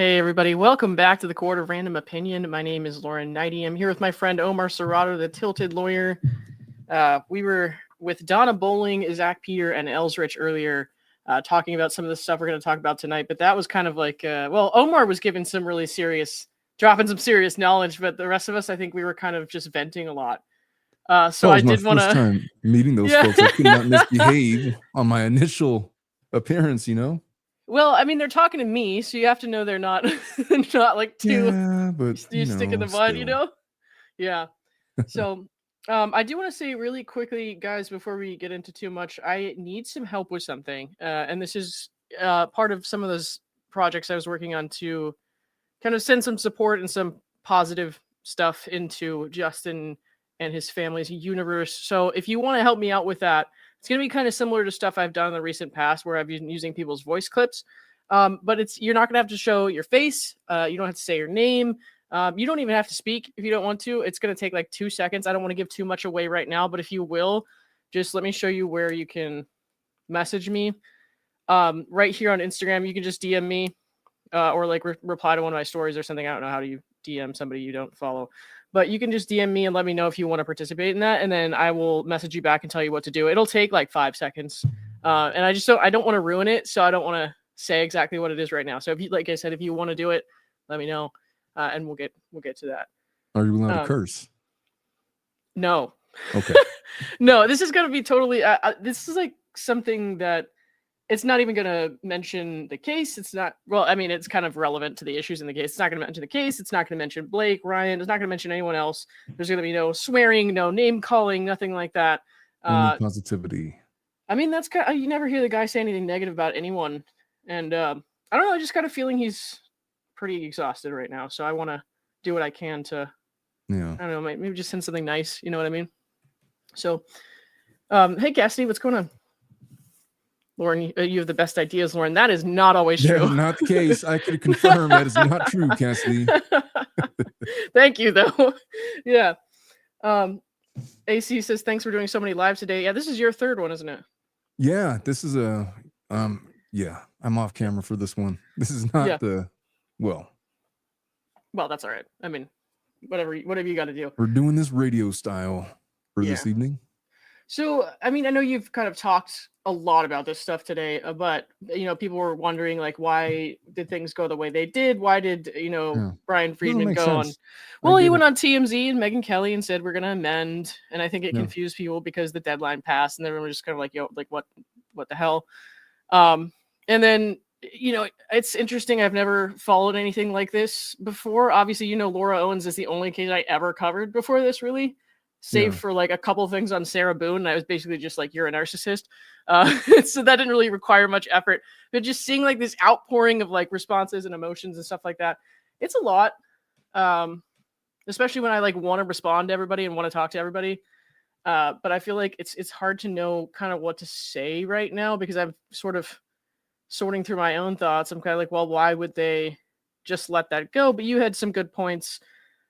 Hey everybody, welcome back to the Court of Random Opinion. My name is Lauren Neidigh. I'm here with my friend Omar Serrato, the Tilted Lawyer. We were with Donna Bowling, Zach Peter, and Elsrich earlier talking about some of the stuff we're going to talk about tonight, but that was kind of like, Omar was giving some really dropping some serious knowledge, but the rest of us, I think we were kind of just venting a lot. So I did want to... first time meeting those folks. I could not misbehave on my initial appearance, you know? Well, I mean, they're talking to me, so you have to know they're not not like too... Yeah, but you stick in the mud, still. you know? Yeah. So I do want to say really quickly, guys, before we get into too much, I need some help with something. And this is part of some of those projects I was working on to kind of send some support and some positive stuff into Justin and his family's universe. So if you want to help me out with that, it's going to be kind of similar to stuff I've done in the recent past where I've been using people's voice clips. But you're not going to have to show your face. You don't have to say your name. You don't even have to speak if you don't want to. It's going to take like 2 seconds. I don't want to give too much away right now, but if you will, just let me show you where you can message me. Right here on Instagram, you can just DM me or like reply to one of my stories or something. I don't know how do you DM somebody you don't follow, but you can just DM me and let me know if you want to participate in that. And then I will message you back and tell you what to do. It'll take like 5 seconds. And I don't want to ruin it. So I don't want to say exactly what it is right now. So if you, like I said, if you want to do it, let me know. And we'll get to that. Are you allowed to curse? No. Okay. No, this is going to be totally, this is like something that it's not even going to mention the case. It's not, well, I mean, it's kind of relevant to the issues in the case. It's not going to mention the case. It's not going to mention Blake, Ryan. It's not going to mention anyone else. There's going to be no swearing, no name calling, nothing like that. Only positivity. I mean, that's kind of, you never hear the guy say anything negative about anyone. And I don't know, I just got a feeling he's pretty exhausted right now. So I want to do what I can to, I don't know, maybe just send something nice. You know what I mean? So, hey, Cassidy, what's going on? Lauren, you have the best ideas, Lauren. That is not always true. Not the case. I could confirm that is not true, Cassidy. Thank you, though. Yeah. AC says, thanks for doing so many lives today. Yeah, this is your third one, isn't it? Yeah, this is yeah, I'm off camera for this one. This is not well, that's all right. I mean, whatever you got to do. We're doing this radio style for this evening. So, I mean, I know you've kind of talked a lot about this stuff today, but, you know, people were wondering, like, why did things go the way they did? Why did, Brian Friedman go on? Well, he went on TMZ and Megyn Kelly and said, we're going to amend. And I think it confused people because the deadline passed and everyone was just kind of like, yo, like, what the hell? And then, you know, it's interesting. I've never followed anything like this before. Obviously, you know, Laura Owens is the only case I ever covered before this, really. Save for like a couple things on Sarah Boone. And I was basically just like, you're a narcissist. So that didn't really require much effort. But just seeing like this outpouring of like responses and emotions and stuff like that, it's a lot. Especially when I like want to respond to everybody and want to talk to everybody. But I feel like it's hard to know kind of what to say right now because I'm sort of sorting through my own thoughts. I'm kind of like, well, why would they just let that go? But you had some good points.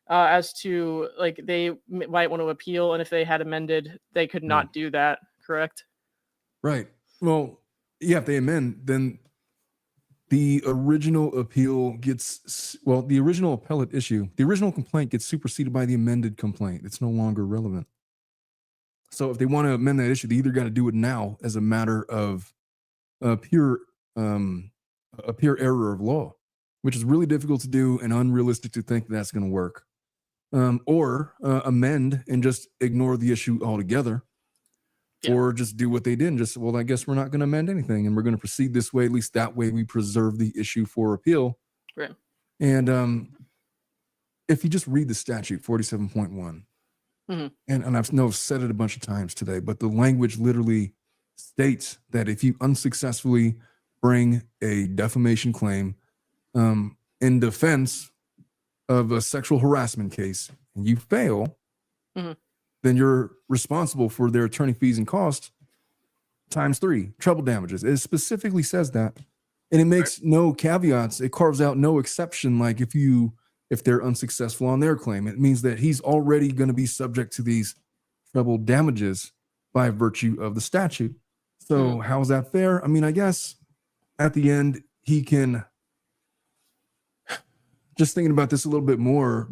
As to like they might want to appeal, and if they had amended, they could not do that. Correct? Right. Well, yeah. If they amend, then the original appeal gets the original appellate issue, the original complaint gets superseded by the amended complaint. It's no longer relevant. So if they want to amend that issue, they either got to do it now as a matter of a pure error of law, which is really difficult to do and unrealistic to think that's going to work. Or amend and just ignore the issue altogether, or just do what they did and just, well, I guess we're not going to amend anything and we're going to proceed this way. At least that way we preserve the issue for appeal. Right. And if you just read the statute 47.1, and I've said it a bunch of times today, but the language literally states that if you unsuccessfully bring a defamation claim in defense of a sexual harassment case and you fail, then you're responsible for their attorney fees and costs times 3, treble damages. It specifically says that. And it makes no caveats. It carves out no exception. Like if they're unsuccessful on their claim, it means that he's already going to be subject to these treble damages by virtue of the statute. So how is that fair? I mean, I guess at the end he can just thinking about this a little bit more,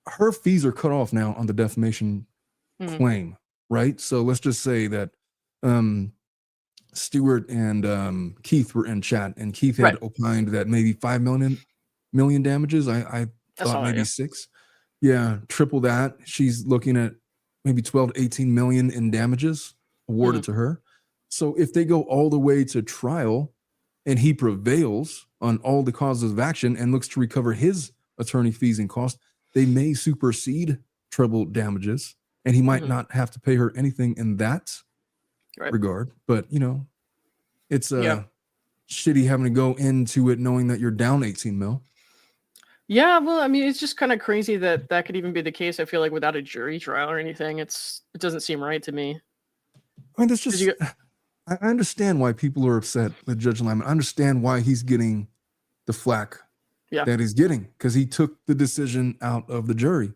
her fees are cut off now on the defamation claim, right? So let's just say that Stuart and Keith were in chat, and Keith had opined that maybe 5 million damages. I thought maybe 6. Yeah, triple that. She's looking at maybe 12 to 18 million in damages awarded to her. So if they go all the way to trial and he prevails on all the causes of action and looks to recover his attorney fees and costs, they may supersede treble damages, and he might not have to pay her anything in that regard. But, you know, it's shitty having to go into it knowing that you're down 18 mil. Yeah, well, I mean, it's just kind of crazy that that could even be the case. I feel like without a jury trial or anything, it doesn't seem right to me. I mean, that's just, I understand why people are upset with Judge Lyman. I understand why he's getting the flack that he's getting, because he took the decision out of the jury.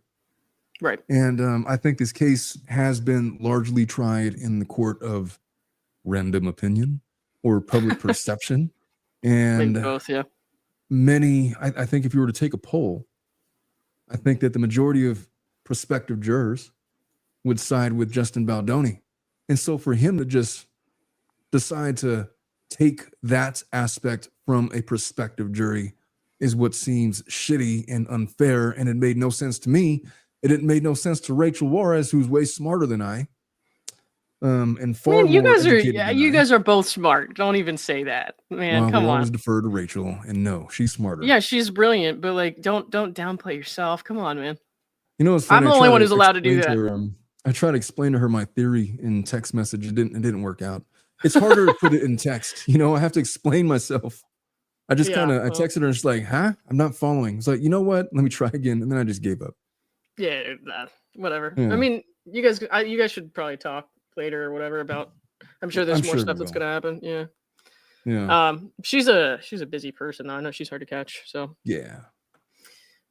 Right. And I think this case has been largely tried in the court of random opinion or public perception. And maybe both, yeah. Many, I think if you were to take a poll, I think that the majority of prospective jurors would side with Justin Baldoni. And so for him to just decide to take that aspect from a prospective jury is what seems shitty and unfair. And it made no sense to me. It made no sense to Rachel Juarez, who's way smarter than I. And far you more guys are you guys are both smart. Don't even say that, man. Come on. Always defer to Rachel, and no, she's smarter. Yeah, she's brilliant, but like, don't downplay yourself. Come on, man. You know what's funny? I'm the only one who's allowed to do that. Her, I tried to explain to her my theory in text message. It didn't work out. It's harder to put it in text. You know, I have to explain myself. I just I texted her and she's like, "Huh? I'm not following." It's like, you know what? Let me try again, and then I just gave up. Yeah, whatever. Yeah. I mean, you guys should probably talk later or whatever about. I'm sure there's more stuff that's gonna happen. Yeah. Yeah. She's a busy person though. I know she's hard to catch. So yeah.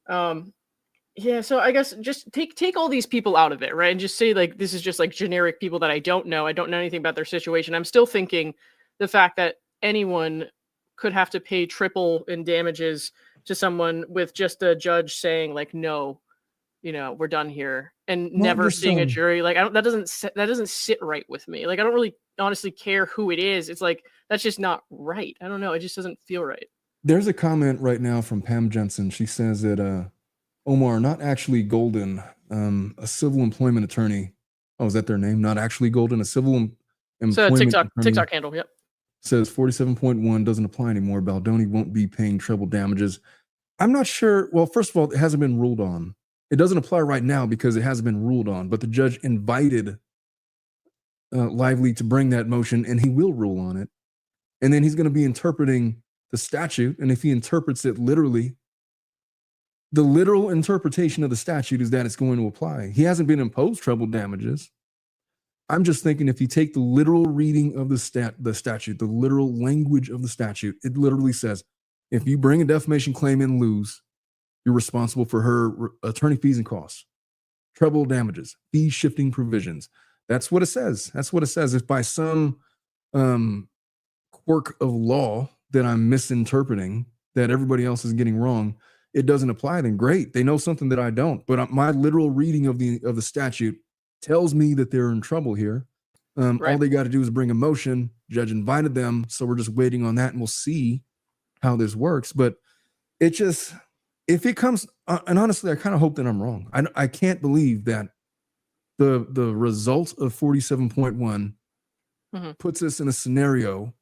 Yeah. So I guess just take all these people out of it, right? And just say like this is just like generic people that I don't know. I don't know anything about their situation. I'm still thinking the fact that anyone could have to pay triple in damages to someone with just a judge saying like no. You know, we're done here, and never seeing a jury. Like, that doesn't sit right with me. Like, I don't really honestly care who it is. It's like, that's just not right. I don't know. It just doesn't feel right. There's a comment right now from Pam Jensen. She says that Omar, not actually Golden, a civil employment attorney. Oh, is that their name? Not actually Golden, a civil employment attorney. TikTok handle, yep. Says 47.1 doesn't apply anymore. Baldoni won't be paying treble damages. I'm not sure. Well, first of all, it hasn't been ruled on. It doesn't apply right now because it hasn't been ruled on, but the judge invited Lively to bring that motion, and he will rule on it. And then he's going to be interpreting the statute. And if he interprets it literally, the literal interpretation of the statute is that it's going to apply. He hasn't been imposed treble damages. I'm just thinking if you take the literal reading of the statute, the literal language of the statute, it literally says, if you bring a defamation claim and lose, you're responsible for her attorney fees and costs, treble damages, fee shifting provisions. That's what it says. That's what it says. If by some quirk of law that I'm misinterpreting, that everybody else is getting wrong, it doesn't apply, then great. They know something that I don't. But my literal reading of the statute tells me that they're in trouble here. All they got to do is bring a motion. Judge invited them, so we're just waiting on that, and we'll see how this works. But it just... if it comes, and honestly, I kind of hope that I'm wrong. I can't believe that the result of 47.1 puts us in a scenario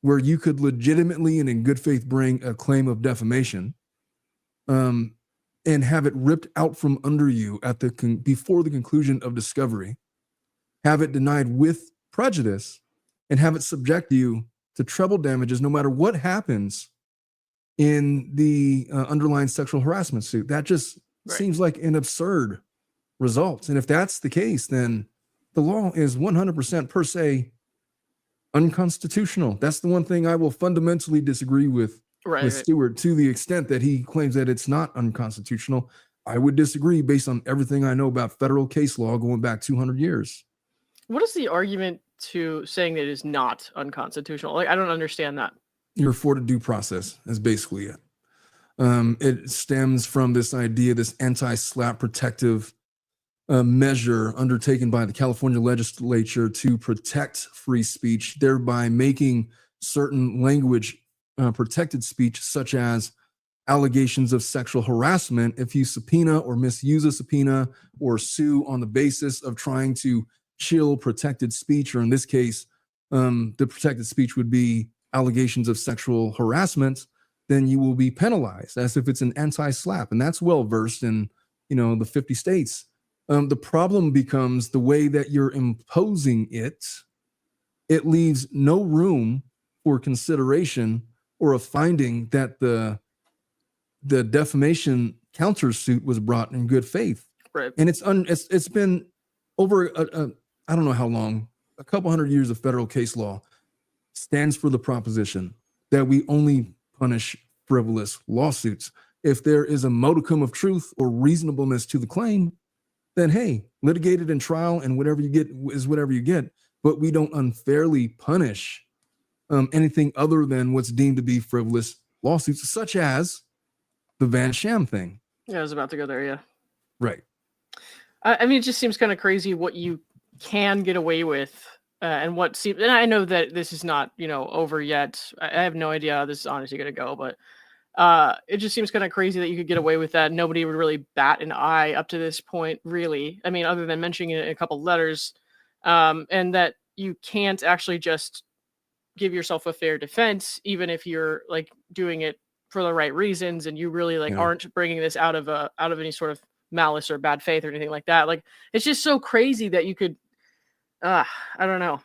where you could legitimately and in good faith bring a claim of defamation, and have it ripped out from under you at before the conclusion of discovery, have it denied with prejudice, and have it subject you to treble damages no matter what happens in the underlying sexual harassment suit. That just seems like an absurd result. And if that's the case, then the law is 100% per se unconstitutional. That's the one thing I will fundamentally disagree with Stewart, to the extent that he claims that it's not unconstitutional. I would disagree based on everything I know about federal case law going back 200 years. What is the argument to saying that it is not unconstitutional? Like, I don't understand that. You're afforded due process is basically it. It stems from this idea, this anti-SLAPP protective measure undertaken by the California legislature to protect free speech, thereby making certain language protected speech, such as allegations of sexual harassment, if you subpoena or misuse a subpoena or sue on the basis of trying to chill protected speech, or in this case, the protected speech would be allegations of sexual harassment, then you will be penalized as if it's an anti-SLAPP. And that's well versed in, the 50 states. The problem becomes the way that you're imposing it. It leaves no room for consideration or a finding that the defamation countersuit was brought in good faith. Right. And it's been over I don't know how long, a couple hundred years of federal case law stands for the proposition that we only punish frivolous lawsuits. If there is a modicum of truth or reasonableness to the claim, then hey, litigate it in trial, and whatever you get is whatever you get. But we don't unfairly punish anything other than what's deemed to be frivolous lawsuits, such as the Vanzan thing. Yeah, I was about to go there. Yeah. Right. I mean, it just seems kind of crazy what you can get away with, and what seems. And I know that this is not, over yet. I have no idea how this is honestly going to go, but it just seems kind of crazy that you could get away with that. Nobody would really bat an eye up to this point, really. I mean, other than mentioning it in a couple letters, and that you can't actually just give yourself a fair defense, even if you're like doing it for the right reasons, and you really aren't bringing this out of any sort of malice or bad faith or anything like that. Like, it's just so crazy that you could. I don't know.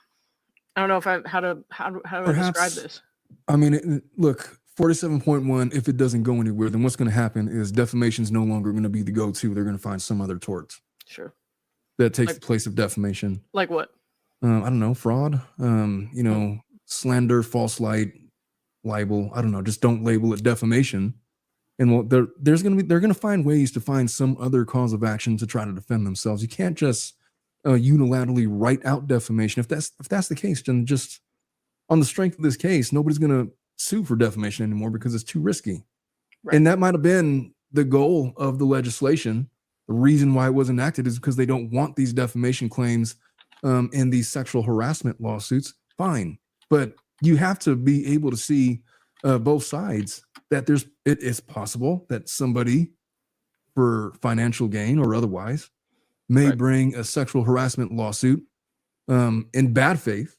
I don't know if how do I describe this. I mean, look, 47.1. If it doesn't go anywhere, then what's going to happen is defamation is no longer going to be the go-to. They're going to find some other tort. Sure. That takes the place of defamation. Like what? I don't know, fraud. Slander, false light, libel. I don't know. Just don't label it defamation. And they're going to find ways to find some other cause of action to try to defend themselves. You can't just unilaterally write out defamation. If that's the case, then just on the strength of this case, nobody's going to sue for defamation anymore because it's too risky. Right. And that might have been the goal of the legislation. The reason why it was enacted is because they don't want these defamation claims in these sexual harassment lawsuits. Fine, but you have to be able to see both sides. That it is possible that somebody, for financial gain or otherwise, may bring a sexual harassment lawsuit in bad faith,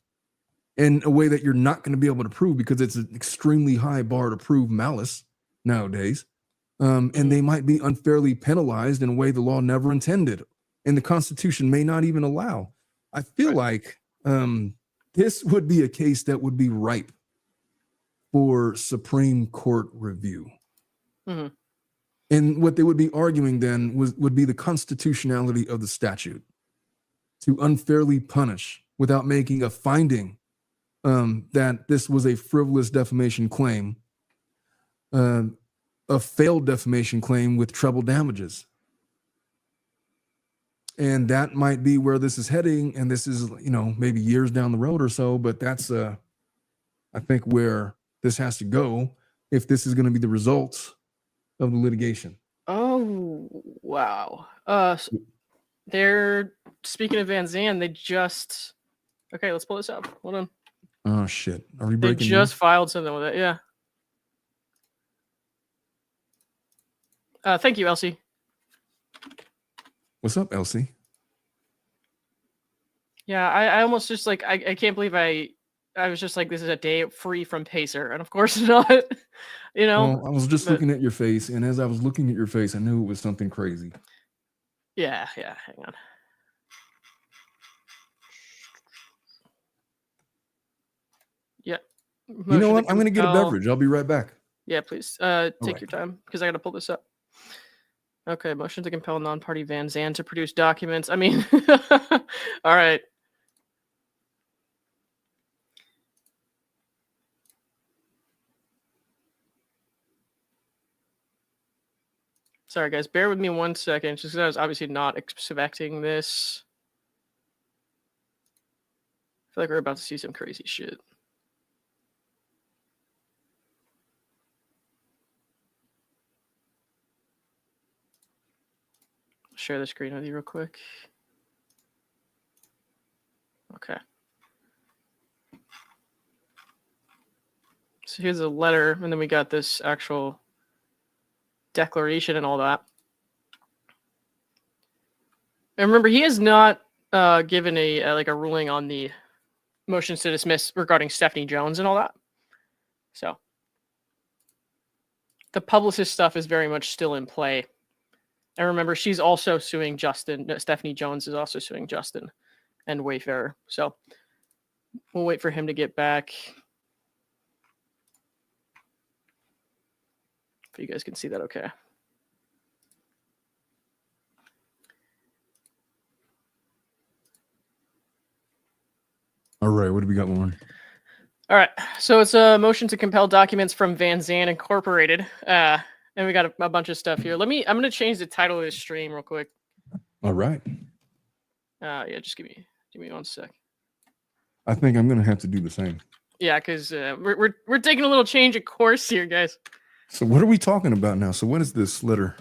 in a way that you're not going to be able to prove because it's an extremely high bar to prove malice nowadays. And they might be unfairly penalized in a way the law never intended, and the Constitution may not even allow. I feel like this would be a case that would be ripe for Supreme Court review. Mm-hmm. And what they would be arguing then would be the constitutionality of the statute to unfairly punish without making a finding that this was a frivolous defamation claim, a failed defamation claim with treble damages. And that might be where this is heading. And this is, maybe years down the road or so, but that's, I think, where this has to go if this is going to be the result of the litigation. Oh, wow. They're speaking of Vanzan, they just, okay, let's pull this up. Hold on. Oh shit. Are we breaking? They just filed something with it. Yeah. Thank you, Elsie. What's up, Elsie? Yeah, I almost just I can't believe I was just like, this is a day free from Pacer, and of course not. Well, I was just looking at your face, and as I was looking at your face, I knew it was something crazy. Yeah, hang on. Yeah. You know what? I'm going to get a beverage. I'll be right back. Yeah, please. Take your time, because I got to pull this up. Okay, motion to compel non-party Vanzan to produce documents. I mean, all right. Sorry, guys. Bear with me 1 second, just because I was obviously not expecting this. I feel like we're about to see some crazy shit. share the screen with you real quick. Okay. So here's a letter, and then we got this actual declaration and all that. And remember, he has not given a ruling on the motions to dismiss regarding Stephanie Jones and all that. So the publicist stuff is very much still in play. And remember, she's also suing Justin. Stephanie Jones is also suing Justin and Wayfarer. So we'll wait for him to get back. If you guys can see that okay. All right, what do we got, Lauren? All right, so it's a motion to compel documents from Vanzan Incorporated. And we got a bunch of stuff here. I'm going to change the title of this stream real quick. All right. Yeah, just give me 1 sec. I think I'm going to have to do the same. Yeah, because we're taking a little change of course here, guys. So what are we talking about now? So what is this letter?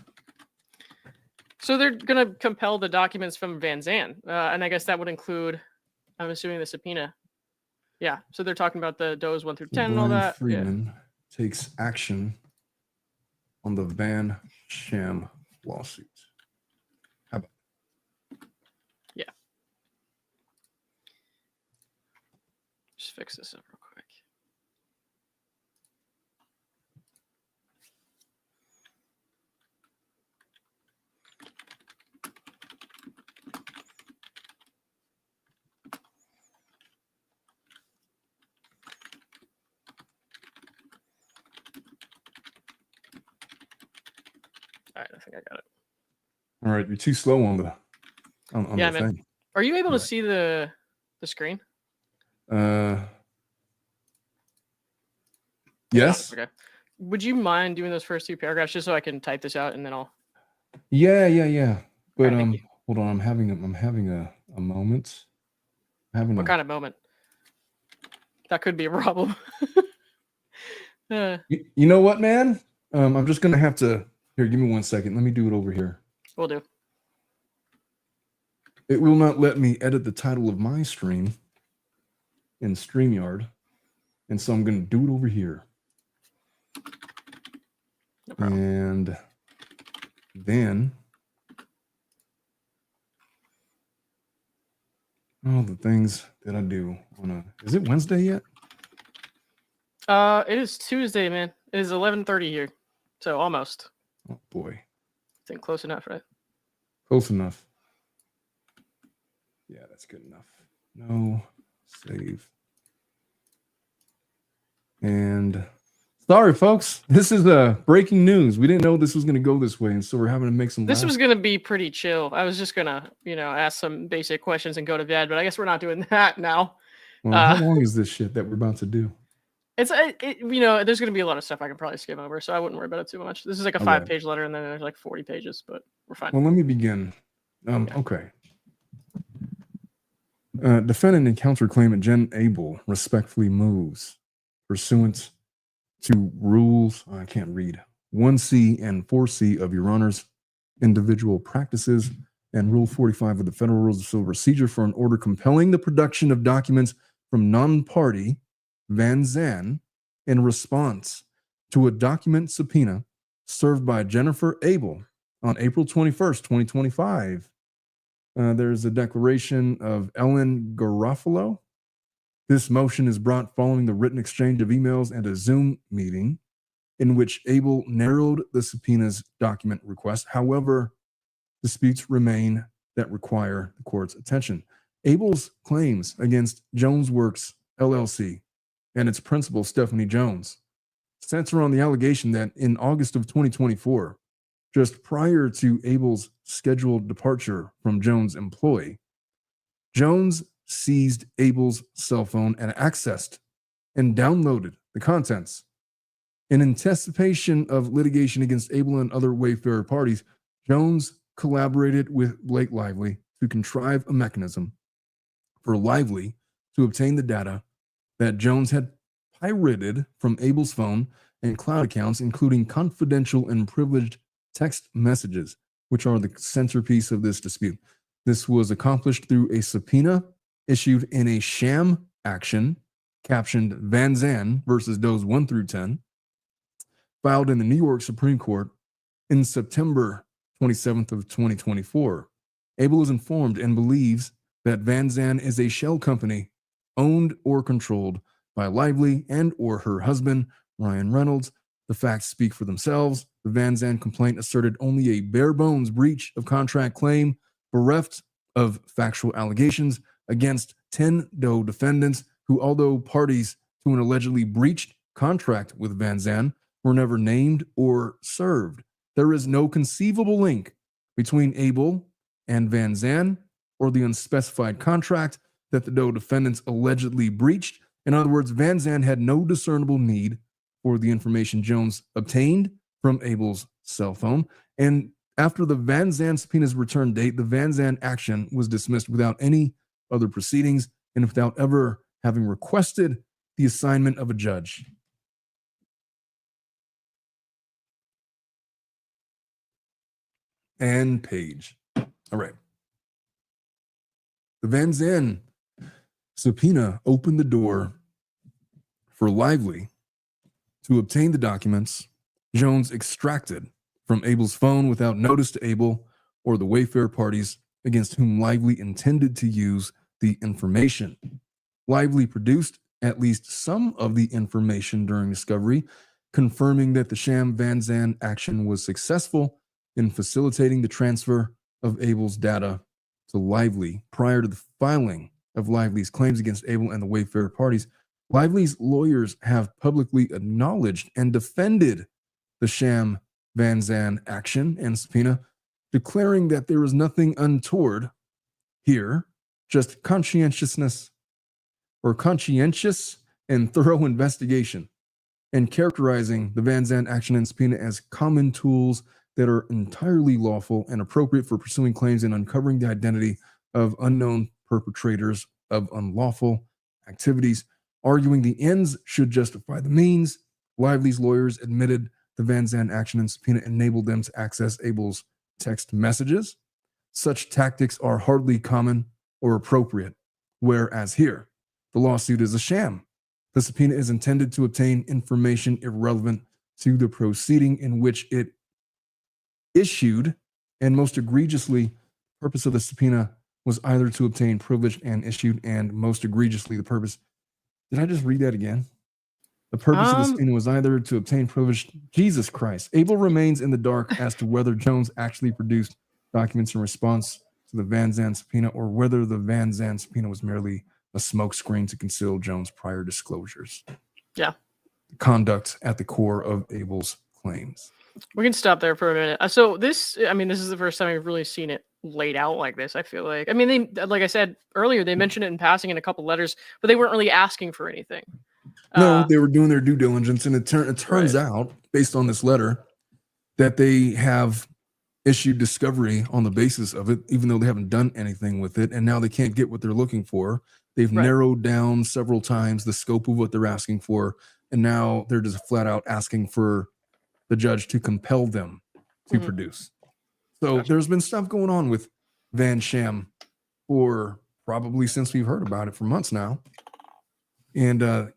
So they're going to compel the documents from Vanzan. And I guess that would include, I'm assuming, the subpoena. Yeah, so they're talking about the does 1 through 10 and all that. Freeman takes action on the Van SHAM lawsuit. How about? Yeah. Just fix this up real quick. All right, I think I got it. All right, you're too slow on the yeah, the man. thing. Are you able to see the screen? Yes. Okay. Would you mind doing those first 2 paragraphs just so I can type this out and then I'll? Yeah. But right, hold on. I'm having a moment. What kind of moment? That could be a problem. You know what, man? I'm just gonna have to. Here, give me 1 second. Let me do it over here. Will do. It will not let me edit the title of my stream in StreamYard. And so I'm going to do it over here. No problem. And then, all the things that I do on a, is it Wednesday yet? It is Tuesday, man. It is 11:30 here. So almost. Oh boy. I think close enough, right? Close enough. Yeah, that's good enough. No, save. And sorry, folks. This is breaking news. We didn't know this was going to go this way, and so we're having to make some. This was going to be pretty chill. I was just going to, ask some basic questions and go to bed, but I guess we're not doing that now. Well, how long is this shit that we're about to do? It's there's going to be a lot of stuff I can probably skim over, so I wouldn't worry about it too much. This is like a 5-page letter, and then there's like 40 pages, but we're fine. Well, let me begin. Okay. Defendant and counterclaimant Jen Abel respectfully moves pursuant to rules, I can't read, 1C and 4C of Your Honor's individual practices and Rule 45 of the Federal Rules of Civil Procedure for an order compelling the production of documents from non-party Vanzan in response to a document subpoena served by Jennifer Abel on April 21st, 2025. There's a declaration of Ellen Garofalo. This motion is brought following the written exchange of emails and a Zoom meeting in which Abel narrowed the subpoena's document request. However, disputes remain that require the court's attention. Abel's claims against Jones Works LLC and its principal, Stephanie Jones, center on the allegation that in August of 2024, just prior to Abel's scheduled departure from Jones' employ, Jones seized Abel's cell phone and accessed and downloaded the contents. In anticipation of litigation against Abel and other Wayfarer parties, Jones collaborated with Blake Lively to contrive a mechanism for Lively to obtain the data that Jones had pirated from Abel's phone and cloud accounts, including confidential and privileged text messages which are the centerpiece of this dispute. This was accomplished through a subpoena issued in a SHAM action captioned Vanzan versus Does 1 through 10, filed in the New York Supreme Court in September 27th of 2024. Abel is informed and believes that Vanzan is a shell company owned or controlled by Lively and or her husband, Ryan Reynolds. The facts speak for themselves. The Vanzan complaint asserted only a bare bones breach of contract claim, bereft of factual allegations against 10 Doe defendants who, although parties to an allegedly breached contract with Vanzan, were never named or served. There is no conceivable link between Abel and Vanzan or the unspecified contract that the Doe defendants allegedly breached. In other words, Vanzan had no discernible need for the information Jones obtained from Abel's cell phone. And after the Vanzan subpoena's return date, the Vanzan action was dismissed without any other proceedings and without ever having requested the assignment of a judge. And page. All right. The Vanzan subpoena opened the door for Lively to obtain the documents Jones extracted from Abel's phone without notice to Abel or the Wayfarer parties against whom Lively intended to use the information. Lively produced at least some of the information during discovery, confirming that the SHAM Vanzan action was successful in facilitating the transfer of Abel's data to Lively. Prior to the filing of Lively's claims against Abel and the Wayfarer parties, Lively's lawyers have publicly acknowledged and defended the SHAM Vanzan action and subpoena, declaring that there is nothing untoward here, just conscientious and thorough investigation, and characterizing the Vanzan action and subpoena as common tools that are entirely lawful and appropriate for pursuing claims and uncovering the identity of unknown perpetrators of unlawful activities. Arguing the ends should justify the means, Lively's lawyers admitted the Vanzan action and subpoena enabled them to access Abel's text messages. Such tactics are hardly common or appropriate, whereas here, the lawsuit is a sham. The subpoena is intended to obtain information irrelevant to the proceeding in which it issued, and most egregiously, the purpose of the subpoena was either to obtain privileged and issued, and most egregiously, the purpose. Did I just read that again? The purpose of the subpoena was either to obtain privileged. Jesus Christ. Abel remains in the dark as to whether Jones actually produced documents in response to the Vanzan subpoena or whether the Vanzan subpoena was merely a smokescreen to conceal Jones' prior disclosures. Yeah. Conduct at the core of Abel's claims. We can stop there for a minute. So this is the first time I've really seen it laid out like this, I feel like. I mean, they, like I said earlier, they mentioned it in passing in a couple letters, but they weren't really asking for anything. No, they were doing their due diligence, and it turns out, based on this letter, that they have issued discovery on the basis of it, even though they haven't done anything with it, and now they can't get what they're looking for. They've narrowed down several times the scope of what they're asking for, and now they're just flat out asking for the judge to compel them to produce. So there's been stuff going on with Van Sham for probably since we've heard about it for months now. And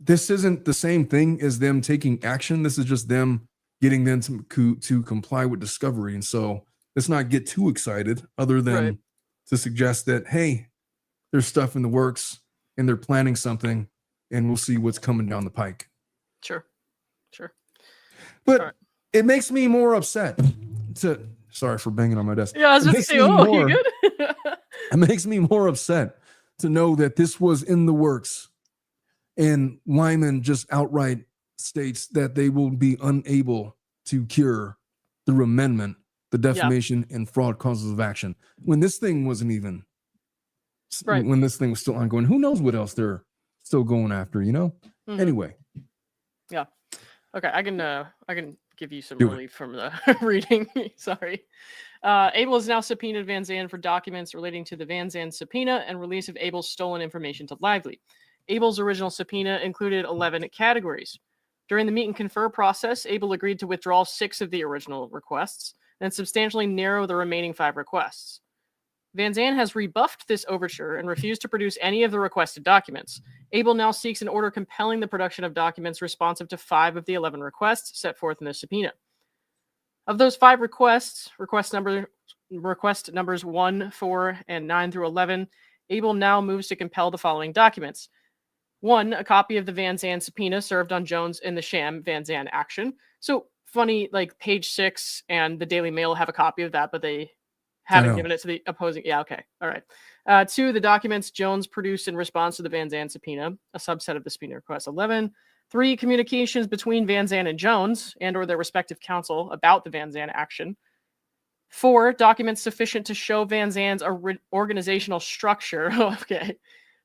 this isn't the same thing as them taking action. This is just them getting them to comply with discovery. And so let's not get too excited other than to suggest that, hey, there's stuff in the works and they're planning something and we'll see what's coming down the pike. Sure. But it makes me more upset sorry for banging on my desk. Yeah, I was about to say, you good? It makes me more upset to know that this was in the works. And Lyman just outright states that they will be unable to cure through amendment the defamation and fraud causes of action. When this thing wasn't even, when this thing was still ongoing, who knows what else they're still going after, you know? Anyway. Yeah. Okay, I can give you some relief from the reading. Sorry. Abel has now subpoenaed Vanzan for documents relating to the Vanzan subpoena and release of Abel's stolen information to Lively. Abel's original subpoena included 11 categories. During the meet and confer process, Abel agreed to withdraw 6 of the original requests. and substantially narrow the remaining 5 requests. Vanzan has rebuffed this overture and refused to produce any of the requested documents. Abel now seeks an order compelling the production of documents responsive to 5 of the 11 requests set forth in the subpoena. Of those 5 requests, request numbers 1, 4, and 9 through 11, Abel now moves to compel the following documents. 1, a copy of the Vanzan subpoena served on Jones in the SHAM Vanzan action. So funny, like page 6 and the Daily Mail have a copy of that, but they haven't given it to the opposing. Yeah, okay. All right. 2, the documents Jones produced in response to the Vanzan subpoena, a subset of the subpoena request. 11, 3, communications between Vanzan and Jones and or their respective counsel about the Vanzan action. 4, documents sufficient to show Vanzan's organizational structure. Okay.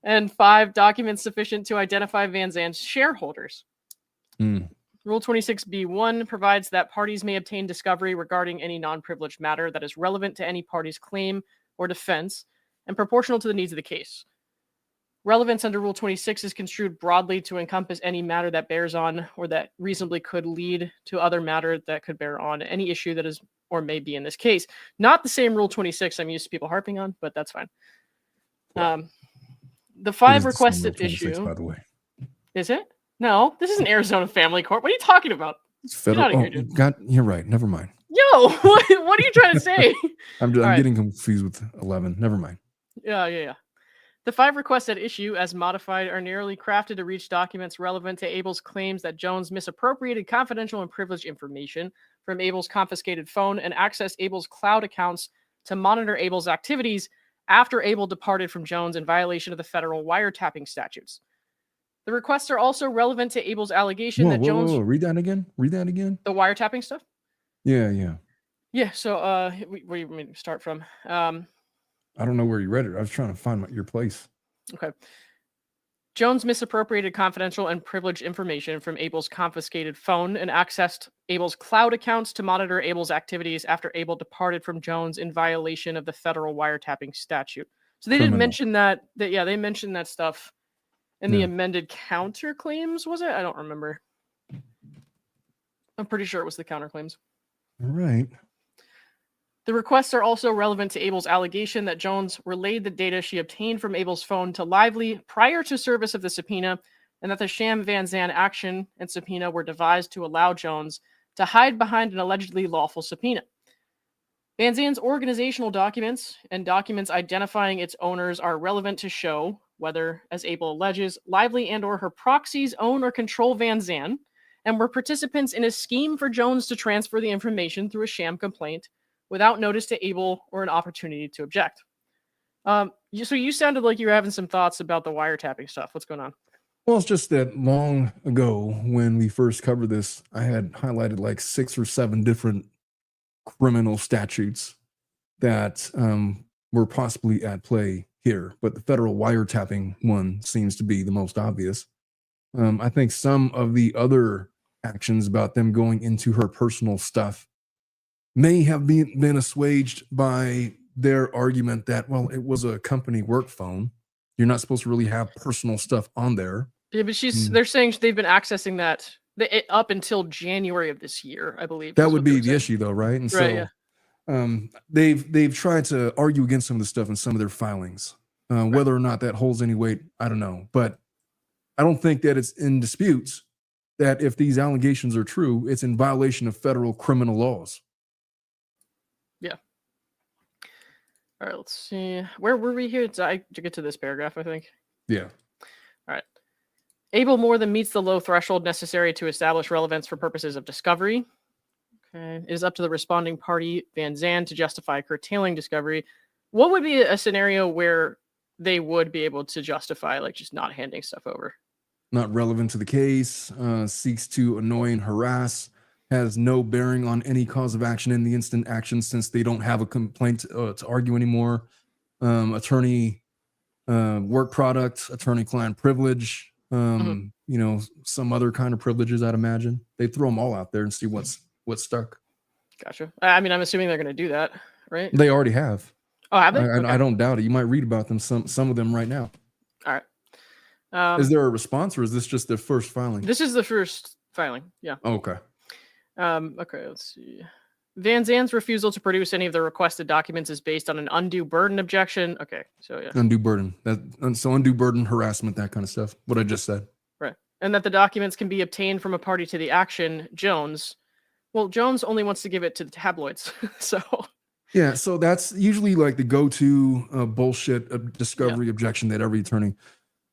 And 5, documents sufficient to identify Vanzan's shareholders. Rule 26b1 provides that parties may obtain discovery regarding any non-privileged matter that is relevant to any party's claim or defense and proportional to the needs of the case. Relevance under Rule 26 is construed broadly to encompass any matter that bears on or that reasonably could lead to other matter that could bear on any issue that is or may be in this case. Not the same Rule 26 I'm used to people harping on, but that's fine. The 5 requested issue, by the way. Is it? No, this is an Arizona family court. What are you talking about? It's federal. Get out of here, dude. You're right. Never mind. Yo, what are you trying to say? I'm getting confused with 11. Never mind. Yeah. The 5 requests at issue, as modified, are narrowly crafted to reach documents relevant to Abel's claims that Jones misappropriated confidential and privileged information from Abel's confiscated phone and accessed Abel's cloud accounts to monitor Abel's activities after Abel departed from Jones in violation of the federal wiretapping statutes. The requests are also relevant to Abel's allegation that Jones... Read that again. The wiretapping stuff? Yeah. Yeah, so where do you want me to start from? I don't know where you read it. I was trying to find your place. Okay. Jones misappropriated confidential and privileged information from Abel's confiscated phone and accessed Abel's cloud accounts to monitor Abel's activities after Abel departed from Jones in violation of the federal wiretapping statute. So they didn't mention that. They mentioned that stuff in the amended counterclaims, was it? I don't remember. I'm pretty sure it was the counterclaims. All right. The requests are also relevant to Abel's allegation that Jones relayed the data she obtained from Abel's phone to Lively prior to service of the subpoena, and that the SHAM Vanzan action and subpoena were devised to allow Jones to hide behind an allegedly lawful subpoena. Vanzan's organizational documents and documents identifying its owners are relevant to show whether, as Abel alleges, Lively and or her proxies own or control Vanzan and were participants in a scheme for Jones to transfer the information through a SHAM complaint without notice to Abel or an opportunity to object. So you sounded like you were having some thoughts about the wiretapping stuff. What's going on? Well, it's just that long ago when we first covered this, I had highlighted like 6 or 7 different criminal statutes that were possibly at play here, but the federal wiretapping one seems to be the most obvious. I think some of the other actions about them going into her personal stuff may have been assuaged by their argument that, well, it was a company work phone. You're not supposed to really have personal stuff on there. Yeah, but they're saying they've been accessing that up until January of this year, I believe. That would be the issue, though, right? And right, so they've tried to argue against some of the stuff in some of their filings. Whether or not that holds any weight, I don't know. But I don't think that it's in dispute that if these allegations are true, it's in violation of federal criminal laws. Yeah. All right, let's see. Where were we here? To get to this paragraph, I think. Yeah. All right. Abel more than meets the low threshold necessary to establish relevance for purposes of discovery. Okay. It is up to the responding party, Vanzan, to justify curtailing discovery. What would be a scenario where they would be able to justify, like, just not handing stuff over? Not relevant to the case, seeks to annoy and harass, has no bearing on any cause of action in the instant action since they don't have a complaint to argue anymore. Attorney work product, attorney-client privilege, you know, some other kind of privileges, I'd imagine. They throw them all out there and see what's stuck. Gotcha. I mean, I'm assuming they're going to do that, right? They already have. Oh, have they? Okay. I don't doubt it. You might read about them, some of them right now. All right. Is there a response or is this just the first filing? This is the first filing. Yeah. Oh, okay. Okay, let's see. Vanzan's refusal to produce any of the requested documents is based on an undue burden objection. Okay, so yeah. Undue burden. So undue burden, harassment, that kind of stuff. What I just said. Right. And that the documents can be obtained from a party to the action, Jones. Well, Jones only wants to give it to the tabloids. So yeah, so that's usually like the go-to bullshit discovery objection that every attorney.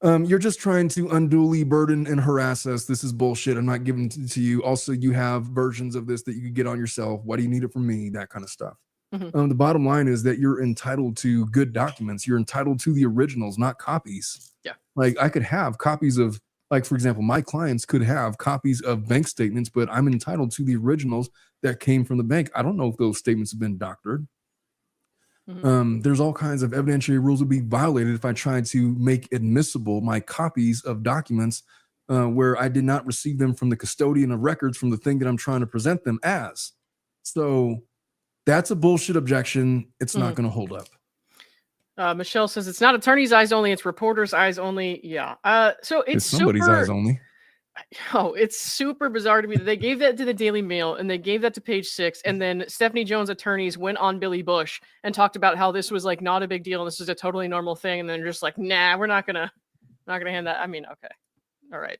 You're just trying to unduly burden and harass us. This is bullshit. I'm not giving it to you. Also, you have versions of this that you could get on yourself. Why do you need it from me? That kind of stuff. The bottom line is that you're entitled to good documents. You're entitled to the originals, not copies. Yeah. Like I could have copies of, like, for example, my clients could have copies of bank statements, but I'm entitled to the originals that came from the bank. I don't know if those statements have been doctored. There's all kinds of evidentiary rules would be violated if I tried to make admissible my copies of documents where I did not receive them from the custodian of records from the thing that I'm trying to present them as. So that's a bullshit objection. It's not going to hold up. Michelle says it's not attorney's eyes only, it's reporter's eyes only. Yeah. So it's somebody's eyes only. Oh, it's super bizarre to me that they gave that to the Daily Mail and they gave that to Page Six, and then Stephanie Jones' attorneys went on Billy Bush and talked about how this was like not a big deal and this is a totally normal thing, and then just like, nah, we're not gonna hand that. I mean, okay, all right.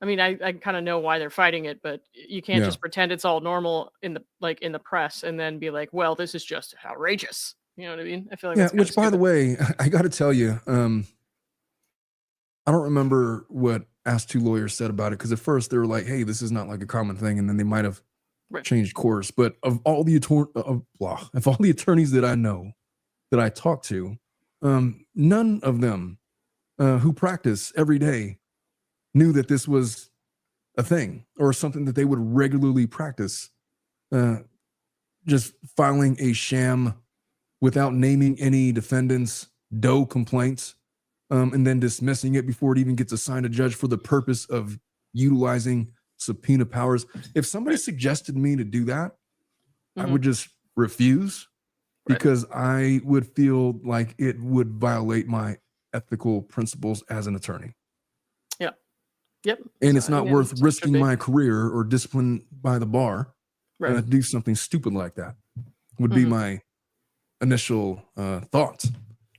I mean, I kind of know why they're fighting it, but you can't just pretend it's all normal in the press and then be like, well, this is just outrageous. You know what I mean? I feel like which, by the way, I got to tell you, I don't remember what Ask Two Lawyers said about it, because at first they were like, hey, this is not like a common thing, and then they might have changed course. But of all the attorneys that I know, that I talk to, none of them who practice every day knew that this was a thing or something that they would regularly practice. Just filing a sham without naming any defendants, doe complaints, and then dismissing it before it even gets assigned a judge for the purpose of utilizing subpoena powers. If somebody suggested me to do that, I would just refuse, because I would feel like it would violate my ethical principles as an attorney. Yeah. Yep. And it's not worth risking my career or discipline by the bar to do something stupid like that, would be my initial thoughts.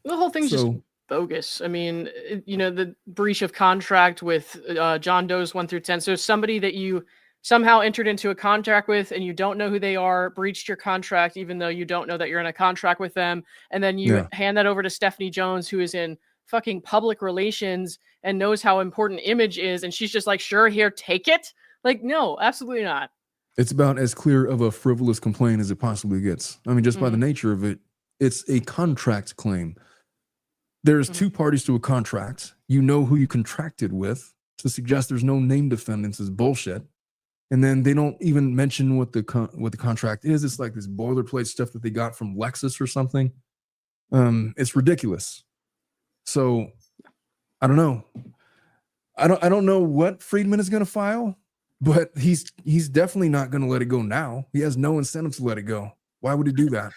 The whole thing's just bogus. I mean, the breach of contract with John Doe's 1 through 10. So somebody that you somehow entered into a contract with and you don't know who they are, breached your contract, even though you don't know that you're in a contract with them. And then you hand that over to Stephanie Jones, who is in fucking public relations and knows how important image is. And she's just like, sure, here, take it. Like, no, absolutely not. It's about as clear of a frivolous complaint as it possibly gets. I mean, just by the nature of it, it's a contract claim. There's two parties to a contract. You know who you contracted with. To suggest there's no named defendants is bullshit. And then they don't even mention what the contract is. It's like this boilerplate stuff that they got from Lexus or something. It's ridiculous. So I don't know. I don't know what Friedman is going to file, but he's definitely not going to let it go now. He has no incentive to let it go. Why would he do that?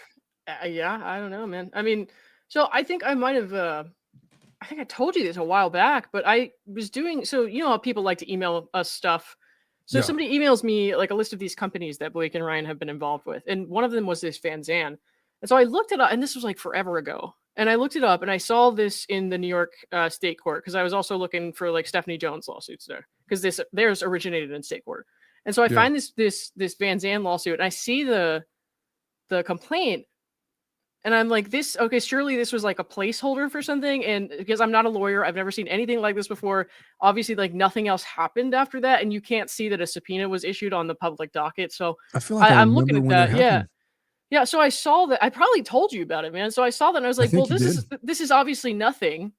Yeah, I don't know, man. I mean, so I think I might have, I think I told you this a while back, but I was doing, so you know how people like to email us stuff. So somebody emails me like a list of these companies that Blake and Ryan have been involved with. And one of them was this Vanzan. And so I looked it up, and this was like forever ago. And I looked it up and I saw this in the New York state court, because I was also looking for like Stephanie Jones lawsuits there, because theirs originated in state court. And so I find this Vanzan lawsuit, and I see the complaint. And I'm like, okay, surely this was like a placeholder for something. And because I'm not a lawyer, I've never seen anything like this before. Obviously, like nothing else happened after that. And you can't see that a subpoena was issued on the public docket. So I feel like I'm looking at that. Yeah. So I saw that. I probably told you about it, man. So I saw that and I was like, well, this is obviously nothing.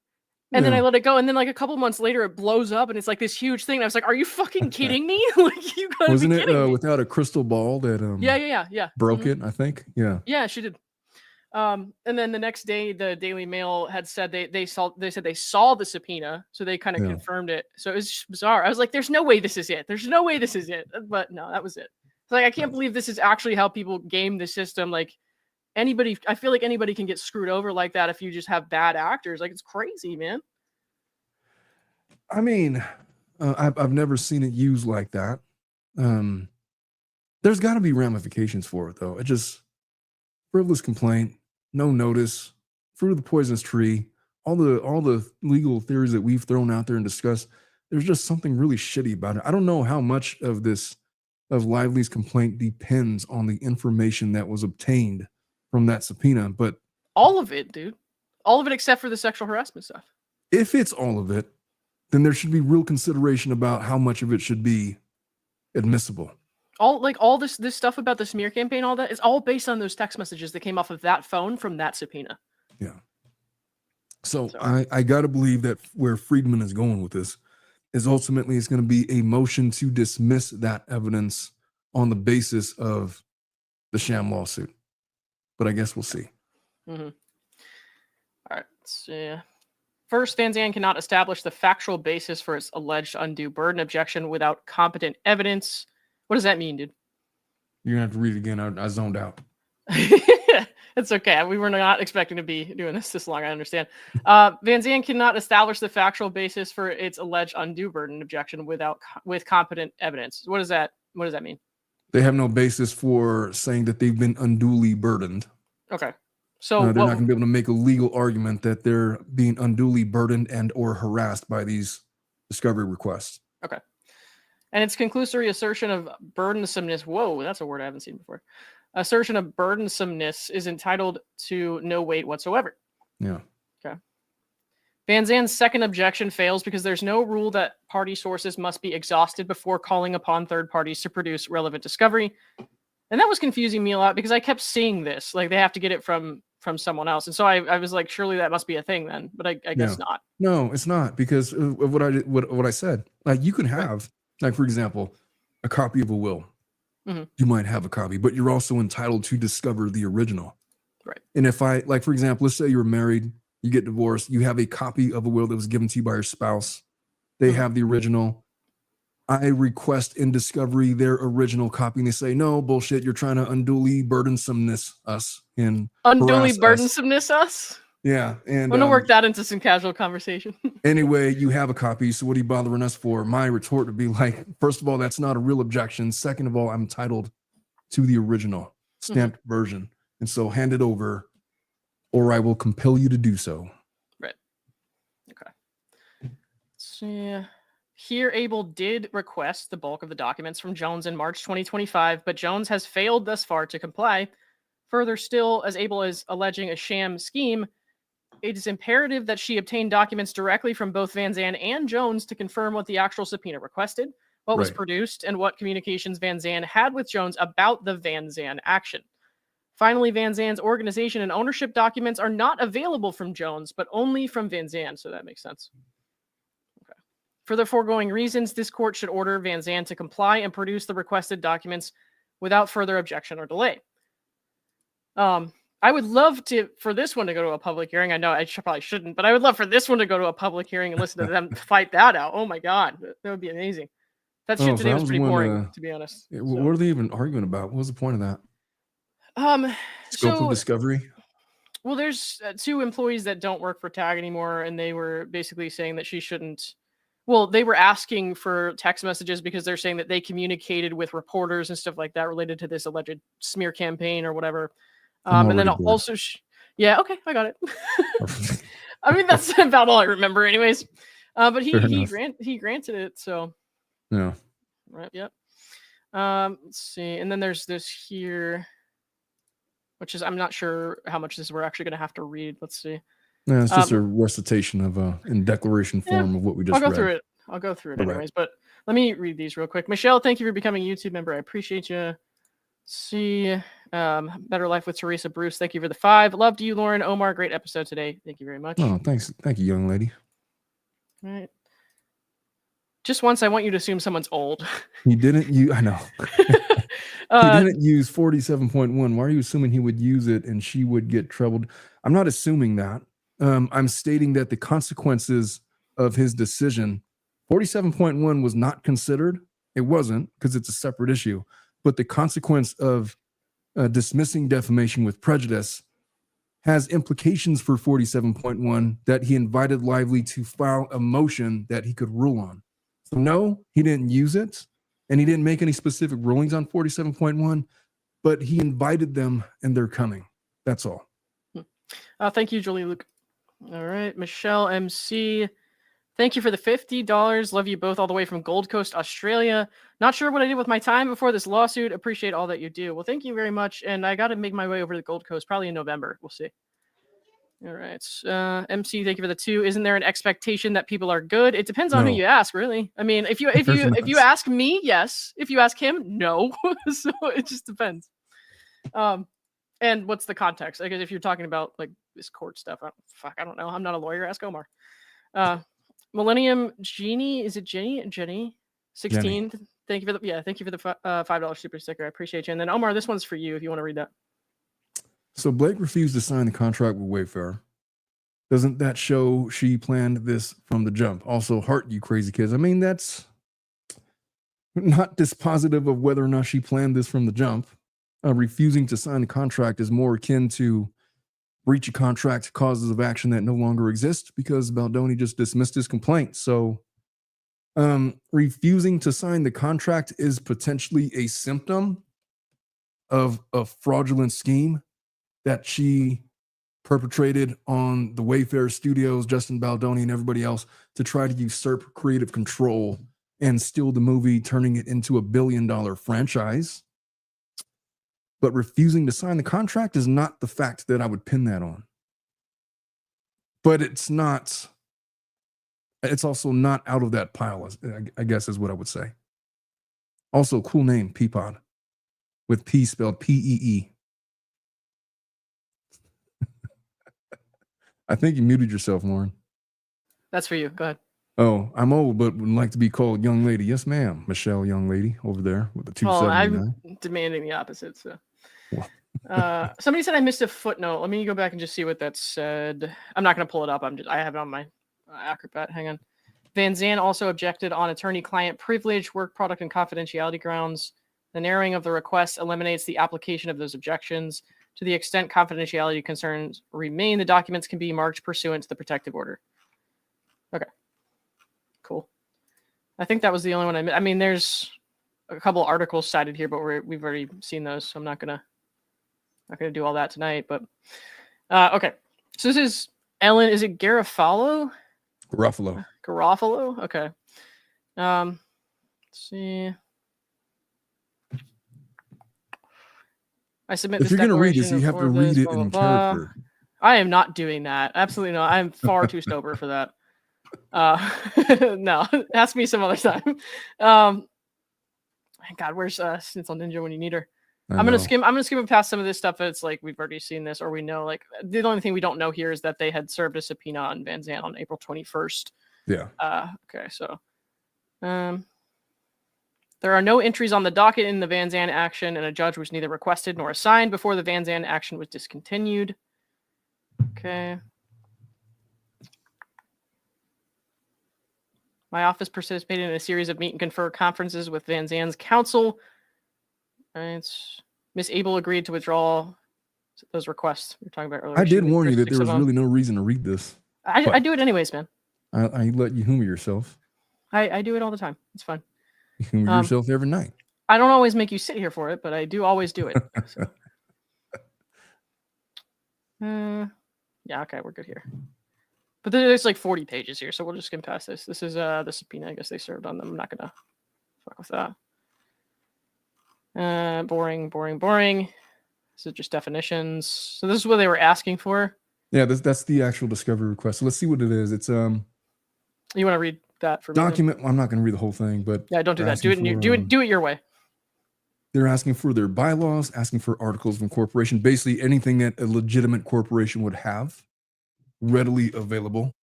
And then I let it go. And then like a couple months later, it blows up and it's like this huge thing. And I was like, are you fucking kidding me? Like, you gotta Wasn't be kidding me. Without a crystal ball that yeah. broke it, I think. Yeah, she did. And then the next day, the Daily Mail had said they said they saw the subpoena, so they kind of confirmed it. So it was just bizarre. I was like, "There's no way this is it. There's no way this is it." But no, that was it. It's like I can't believe this is actually how people game the system. Like I feel like anybody can get screwed over like that if you just have bad actors. Like it's crazy, man. I mean, I've never seen it used like that. There's got to be ramifications for it, though. It just frivolous complaint, no notice, fruit of the poisonous tree, all the legal theories that we've thrown out there and discussed. There's just something really shitty about it. I don't know how much of Lively's complaint depends on the information that was obtained from that subpoena, but all of it, dude. All of it except for the sexual harassment stuff. If it's all of it, then there should be real consideration about how much of it should be admissible. All this stuff about the smear campaign, all that is all based on those text messages that came off of that phone from that subpoena. Yeah. So I got to believe that where Friedman is going with this is ultimately it's going to be a motion to dismiss that evidence on the basis of the sham lawsuit. But I guess we'll see. Mm-hmm. All right. Let's see. First, Vanzan cannot establish the factual basis for its alleged undue burden objection without competent evidence. What does that mean, dude? You're going to have to read it again. I zoned out. It's okay. We were not expecting to be doing this long. I understand. Vanzan cannot establish the factual basis for its alleged undue burden objection with competent evidence. What does that mean? They have no basis for saying that they've been unduly burdened. Okay. So they're not going to be able to make a legal argument that they're being unduly burdened and or harassed by these discovery requests. Okay. And its conclusory assertion of burdensomeness. Whoa, that's a word I haven't seen before. Assertion of burdensomeness is entitled to no weight whatsoever. Yeah. Okay. Vanzan's second objection fails because there's no rule that party sources must be exhausted before calling upon third parties to produce relevant discovery. And that was confusing me a lot because I kept seeing this. Like they have to get it from someone else. And so I was like, surely that must be a thing then. But I guess not. No, it's not because of what I said. Like you can have, like for example, a copy of a will. Mm-hmm. You might have a copy, but you're also entitled to discover the original. Right. And if like, for example, let's say you're married, you get divorced, you have a copy of a will that was given to you by your spouse. They have the original. I request in discovery their original copy, and they say, no, bullshit, you're trying to unduly burdensomeness us. Unduly burdensomeness us? Yeah. And I'm going to work that into some casual conversation. Anyway, you have a copy, so what are you bothering us for? My retort would be like, first of all, that's not a real objection. Second of all, I'm entitled to the original stamped version. And so hand it over, or I will compel you to do so. Right. Okay. So here, Abel did request the bulk of the documents from Jones in March 2025, but Jones has failed thus far to comply. Further still, as Abel is alleging a sham scheme, it is imperative that she obtain documents directly from both Vanzan and Jones to confirm what the actual subpoena requested, what was produced, and what communications Vanzan had with Jones about the Vanzan action. Finally, Vanzan's organization and ownership documents are not available from Jones, but only from Vanzan, so that makes sense. Okay. For the foregoing reasons, this court should order Vanzan to comply and produce the requested documents without further objection or delay. I would love for this one to go to a public hearing. I know I probably shouldn't, but I would love for this one to go to a public hearing and listen to them fight that out. Oh my God, that would be amazing. That shit today was pretty boring, to be honest. What are they even arguing about? What was the point of that? Scope of discovery? Well, there's two employees that don't work for TAG anymore, and they were basically saying that she shouldn't. Well, they were asking for text messages because they're saying that they communicated with reporters and stuff like that related to this alleged smear campaign or whatever. And then also, yeah, okay, I got it. I mean, that's about all I remember, anyways. But he granted it, so yeah, right, yep. Let's see, and then there's this here, which is I'm not sure how much this we're actually going to have to read. Let's see. Yeah, it's just a recitation of in declaration form of what we just read. Through it. I'll go through it anyways, but let me read these real quick. Michelle, thank you for becoming a YouTube member. I appreciate you. See, Better Life with Teresa Bruce. Thank you for the 5. Loved you, Lauren. Omar, great episode today. Thank you very much. Oh, thanks. Thank you, young lady. All right. Just once, I want you to assume someone's old. He didn't use, I know. He didn't use 47.1. Why are you assuming he would use it and she would get troubled? I'm not assuming that. I'm stating that the consequences of his decision, 47.1 was not considered. It wasn't because it's a separate issue. But the consequence of dismissing defamation with prejudice has implications for 47.1 that he invited Lively to file a motion that he could rule on. So no, he didn't use it. and he didn't make any specific rulings on 47.1, but he invited them and they're coming. That's all. Thank you, Julie Luke. All right, Michelle MC. Thank you for the $50. Love you both all the way from Gold Coast, Australia. Not sure what I did with my time before this lawsuit. Appreciate all that you do. Well, thank you very much. And I got to make my way over to the Gold Coast probably in November. We'll see. All right. MC, thank you for the 2. Isn't there an expectation that people are good? It depends on who you ask, really. I mean, if you ask me, yes. If you ask him, no. So it just depends. And what's the context? I guess if you're talking about like this court stuff, I don't know. I'm not a lawyer. Ask Omar. Millennium Genie, is it Jenny? 16. Jenny. Thank you for the $5 super sticker. I appreciate you. And then Omar, this one's for you if you want to read that. So Blake refused to sign the contract with Wayfarer. Doesn't that show she planned this from the jump? Also, heart, you crazy kids. I mean, that's not dispositive of whether or not she planned this from the jump. Refusing to sign the contract is more akin to breach of contract causes of action that no longer exist because Baldoni just dismissed his complaint. So refusing to sign the contract is potentially a symptom of a fraudulent scheme that she perpetrated on the Wayfarer Studios, Justin Baldoni, and everybody else to try to usurp creative control and steal the movie, turning it into $1 billion franchise. But refusing to sign the contract is not the fact that I would pin that on. But it's also not out of that pile, I guess is what I would say. Also, cool name, Peapod, with P spelled P-E-E. I think you muted yourself, Lauren. That's for you. Go ahead. Oh, I'm old, but would like to be called young lady. Yes, ma'am. Michelle, young lady, over there with the 279. I'm demanding the opposite. So, somebody said I missed a footnote. Let me go back and just see what that said. I'm not going to pull it up. I have it on my Acrobat. Hang on. Vanzan also objected on attorney-client privilege, work product, and confidentiality grounds. The narrowing of the request eliminates the application of those objections. To the extent confidentiality concerns remain, the documents can be marked pursuant to the protective order. Okay. Cool. I think that was the only one I mean, there's a couple articles cited here, but we've already seen those, so I'm not gonna do all that tonight. But okay. So this is Ellen. Is it Garofalo? Garofalo. Okay. Let's see. I submit. If you're going to read this, you have to read it in character. I am not doing that. Absolutely not. I'm far too sober for that. No, ask me some other time. God, where's Schnitzel Ninja when you need her? I'm gonna skim past some of this stuff. It's like we've already seen this, or we know. Like the only thing we don't know here is that they had served a subpoena on Vanzan on April 21st. Yeah. Okay, so there are no entries on the docket in the Vanzan action, and a judge was neither requested nor assigned before the Vanzan action was discontinued. Okay. My office participated in a series of meet and confer conferences with Vanzan's counsel. Miss Abel agreed to withdraw those requests we were talking about earlier. I did warn you that there was really no reason to read this. I do it anyways, man. I let you humor yourself. I do it all the time. It's fun. You humor yourself every night. I don't always make you sit here for it, but I do always do it. So. Yeah, okay, we're good here. But there's like 40 pages here, so we'll just skim past this. This is the subpoena I guess they served on them. I'm not going to fuck with that. Boring. This is just definitions. So this is what they were asking for. Yeah, that's the actual discovery request. So let's see what it is. It's You want to read that for document? I'm not going to read the whole thing, but yeah, don't do that. Do it your way. They're asking for their bylaws, asking for articles of incorporation, basically anything that a legitimate corporation would have readily available.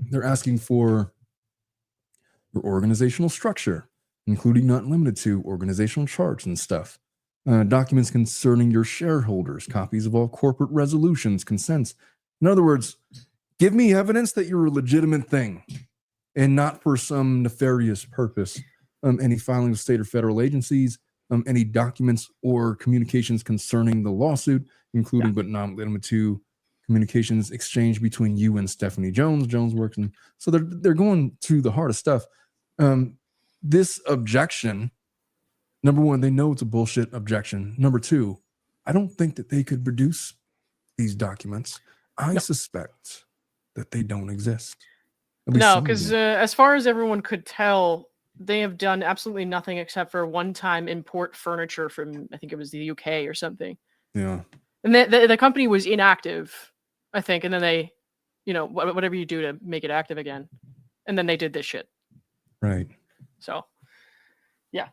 They're asking for your organizational structure, including not limited to organizational charts and stuff. Documents concerning your shareholders, copies of all corporate resolutions, consents. In other words, give me evidence that you're a legitimate thing and not for some nefarious purpose. Any filings with state or federal agencies, any documents or communications concerning the lawsuit, including but not limited to communications exchanged between you and Stephanie Jones. Jones works, and so they're going to the heart of stuff. this objection, number one, they know it's a bullshit objection. Number two, I don't think that they could produce these documents. I suspect that they don't exist. No, because as far as everyone could tell, they have done absolutely nothing except for one-time import furniture from, I think it was the UK or something. Yeah. And the company was inactive, I think, and then they, whatever you do to make it active again, and then they did this shit. Right. So, yeah.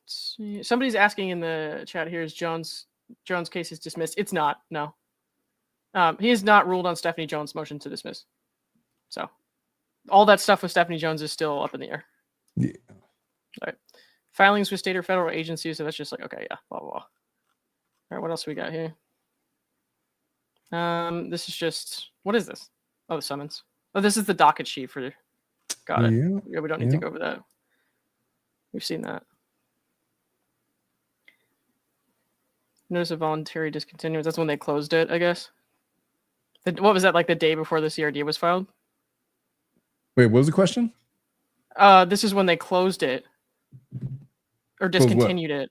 Somebody's asking in the chat here, is Jones' case is dismissed? It's not. No. He has not ruled on Stephanie Jones' motion to dismiss. So, all that stuff with Stephanie Jones is still up in the air. Yeah. All right. Filings with state or federal agencies. So that's just like, okay, yeah, blah, blah, blah. All right, what else we got here? This is just, what is this? Oh, the summons. Oh, this is the docket sheet for, got it. Yeah, we don't need to go over that. We've seen that. Notice of voluntary discontinuance. That's when they closed it, I guess. What was that, like the day before the CRD was filed? Wait, what was the question? This is when they closed it or discontinued it.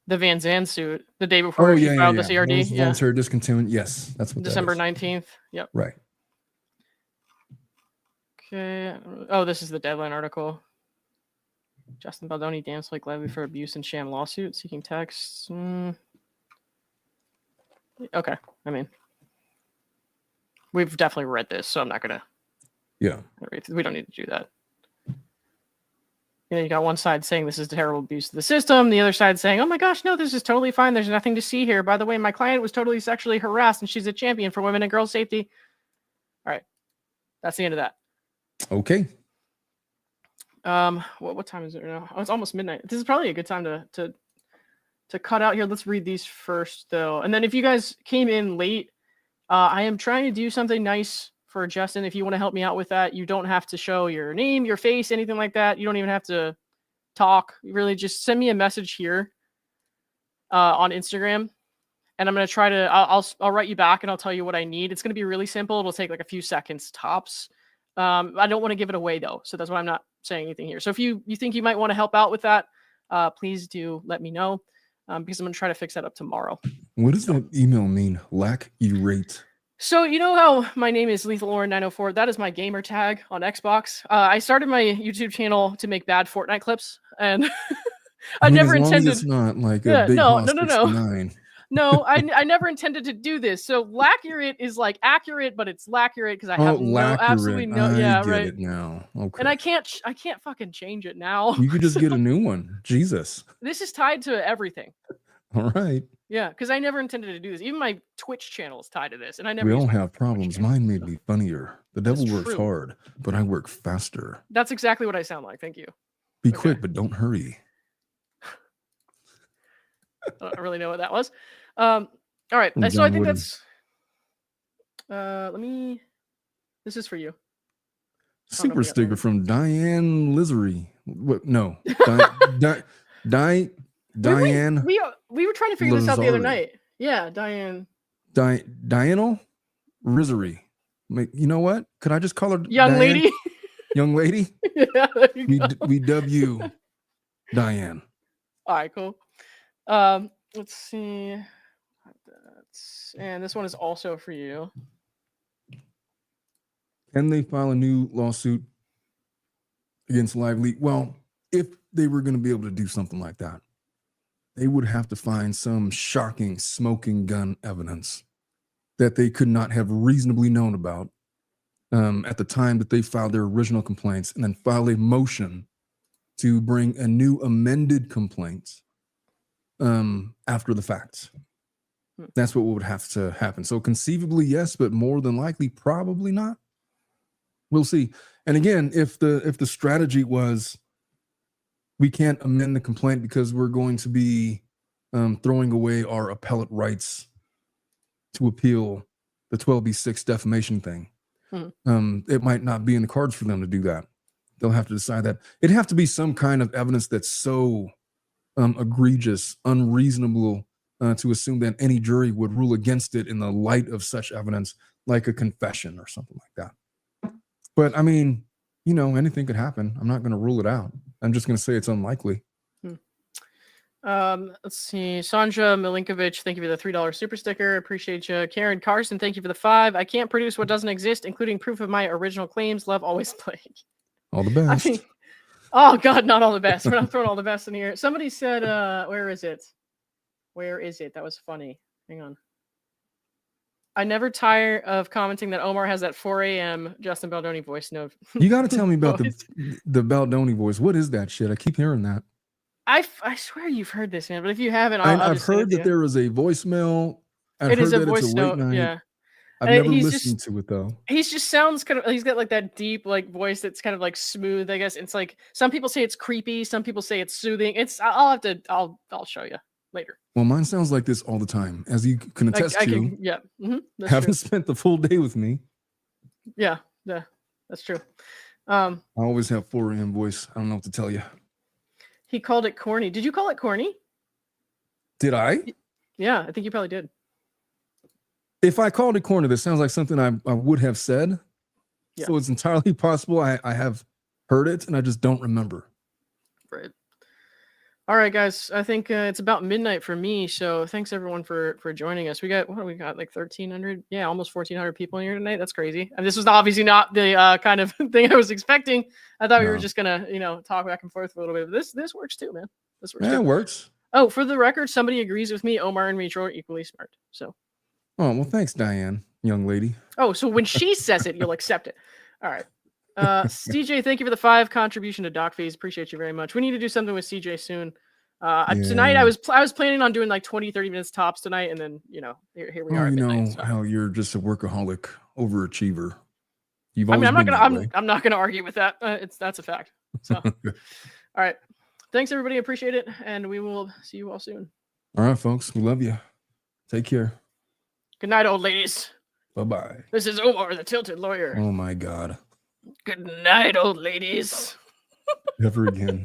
The Vanzan suit, the day before she filed the CRD. Voluntary discontinuance. Yes, that's what December that is. 19th. Yep. Right. Okay. Oh, this is the deadline article. Justin Baldoni danced like Levy for abuse and sham lawsuit seeking texts. Okay. I mean, we've definitely read this, so I'm not gonna. Yeah. We don't need to do that. You got one side saying this is terrible abuse of the system, the other side saying, "Oh my gosh, no, this is totally fine. There's nothing to see here. By the way, my client was totally sexually harassed, and she's a champion for women and girls' safety." All right, that's the end of that. Okay. What time is it now? Oh, it's almost midnight. This is probably a good time to cut out here. Let's read these first, though, and then if you guys came in late, I am trying to do something nice for Justin. If you want to help me out with that, you don't have to show your name, your face, anything like that. You don't even have to talk. You really just send me a message here on Instagram, and I'm going to try to, I'll write you back and I'll tell you what I need. It's going to be really simple. It'll take like a few seconds tops. I don't want to give it away though. So that's why I'm not saying anything here. So if you think you might want to help out with that, please do let me know because I'm going to try to fix that up tomorrow. What does that email mean? Lack erate. So you know how my name is LethalLauren904? That is my gamer tag on Xbox. I started my YouTube channel to make bad Fortnite clips, and I never intended. It's not like a big no. No, I never intended to do this. So lackurate is like accurate, but it's lackurate because I have absolutely no. I get it now. Okay. And I can't fucking change it now. You could just get a new one. Jesus. This is tied to everything. All right. Yeah, because I never intended to do this. Even my Twitch channel is tied to this, and I never. We all have problems. Mine may be funnier. The devil works hard, but I work faster. That's exactly what I sound like. Thank you. Be quick, but don't hurry. I don't really know what that was. All right. So I think that's. This is for you. Super sticker from Diane Lizery. What? No. Diane. We were trying to figure this out the other night. Yeah, Diane. Dianal Rizery. You know what? Could I just call her young Diane? Lady? Young lady? Yeah, there you go. We W Diane. All right, cool. Let's see. And this one is also for you. Can they file a new lawsuit against Lively? Well, if they were going to be able to do something like that, they would have to find some shocking smoking gun evidence that they could not have reasonably known about at the time that they filed their original complaints, and then file a motion to bring a new amended complaint after the fact. That's what would have to happen. So conceivably, yes, but more than likely, probably not. We'll see. And again, if the strategy was, we can't amend the complaint because we're going to be throwing away our appellate rights to appeal the 12B6 defamation thing. It might not be in the cards for them to do that. They'll have to decide that. It'd have to be some kind of evidence that's so egregious, unreasonable to assume that any jury would rule against it in the light of such evidence, like a confession or something like that. But I mean, you know, anything could happen. I'm not going to rule it out. I'm just going to say it's unlikely. Let's see. Sandra Milinkovic, thank you for the $3 super sticker. Appreciate you. Karen Carson, thank you for the 5. I can't produce what doesn't exist, including proof of my original claims. Love, always playing. All the best. I mean, oh God, not all the best. We're not throwing all the best in here. Somebody said, where is it? Where is it? That was funny. Hang on. I never tire of commenting that Omar has that 4 a.m. Justin Baldoni voice note. You got to tell me about the Baldoni voice. What is that shit? I keep hearing that. I swear you've heard this, man. But if you haven't, I've heard that there is a voicemail. It is a voice note. Yeah. I've never listened to it though. He just sounds kind of. He's got like that deep like voice that's kind of like smooth. I guess it's like some people say it's creepy, some people say it's soothing. I'll show you later. Well, mine sounds like this all the time, as you can attest to. Yeah. Haven't spent the full day with me. Yeah, that's true. I always have 4 a.m. voice. I don't know what to tell you. He called it corny. Did you call it corny? Did I? Yeah, I think you probably did. If I called it corny, that sounds like something I would have said. Yeah. So it's entirely possible I have heard it and I just don't remember. Right. All right, guys. I think it's about midnight for me. So thanks everyone for joining us. We got like 1,300, almost 1,400 people in here tonight. That's crazy. And this was obviously not the kind of thing I was expecting. I thought we were just gonna talk back and forth for a little bit. But this works too, man. This works. Yeah, it works. Oh, for the record, somebody agrees with me. Omar and Rachel are equally smart. So. Oh well, thanks, Diane, young lady. Oh, so when she says it, you'll accept it. All right. CJ, thank you for the 5 contribution to Doc Fees. Appreciate you very much. We need to do something with CJ soon. Tonight I was planning on doing like 20-30 minutes tops tonight, and then here we are. You know how you're just a workaholic overachiever. I'm not gonna argue with that. That's a fact. So all right. Thanks everybody, appreciate it, and we will see you all soon. All right, folks, we love you. Take care. Good night, old ladies. Bye-bye. This is Omar, the Tilted Lawyer. Oh my God. Good night, old ladies. Never again.